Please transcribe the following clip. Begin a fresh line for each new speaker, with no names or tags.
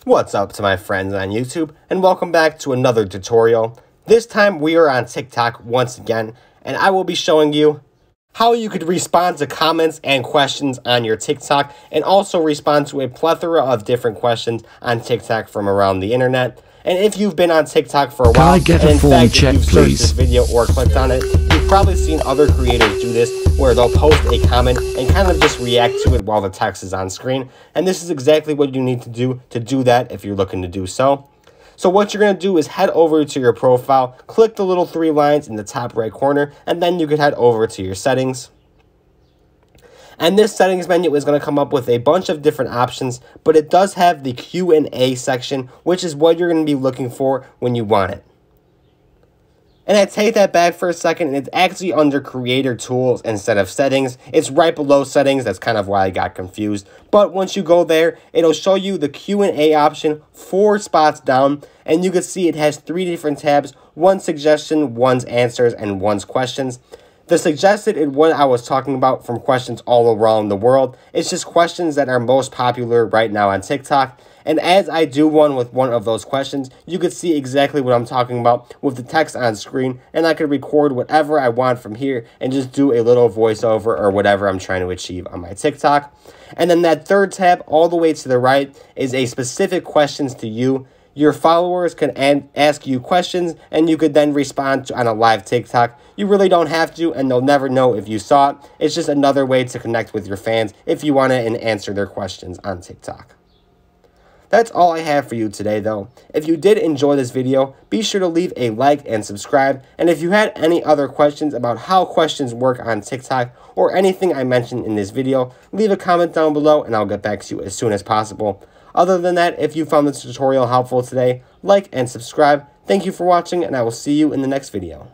What's up to my friends on YouTube, and welcome back to another tutorial. This time we are on TikTok once again, and I will be showing you how you could respond to comments and questions on your TikTok, and also respond to a plethora of different questions on TikTok from around the internet. And if you've been on TikTok for a while,
and in
fact, if you've searched this video or clicked on it, you've probably seen other creators do this, where they'll post a comment and kind of just react to it while the text is on screen. And this is exactly what you need to do that if you're looking to do so. So what you're going to do is head over to your profile, click the little 3 lines in the top right corner, and then you could head over to your settings. And this settings menu is going to come up with a bunch of different options, but it does have the Q&A section, which is what you're going to be looking for when you want it. And I take that back for a second, and it's actually under Creator Tools instead of Settings. It's right below Settings, that's kind of why I got confused. But once you go there, it'll show you the Q&A option 4 spots down, and you can see it has 3 different tabs: 1 suggestion, 1's answers, and 1's questions. The suggested is what I was talking about from questions all around the world. It's just questions that are most popular right now on TikTok. And as I do one with one of those questions, you could see exactly what I'm talking about with the text on screen. And I could record whatever I want from here and just do a little voiceover or whatever I'm trying to achieve on my TikTok. And then that 3rd tab all the way to the right is a specific questions to you. Your followers can ask you questions, and you could then respond on a live TikTok. You really don't have to, and they'll never know if you saw it. It's just another way to connect with your fans if you want to and answer their questions on TikTok. That's all I have for you today, though. If you did enjoy this video, be sure to leave a like and subscribe. And if you had any other questions about how questions work on TikTok or anything I mentioned in this video, leave a comment down below and I'll get back to you as soon as possible. Other than that, if you found this tutorial helpful today, like and subscribe. Thank you for watching, and I will see you in the next video.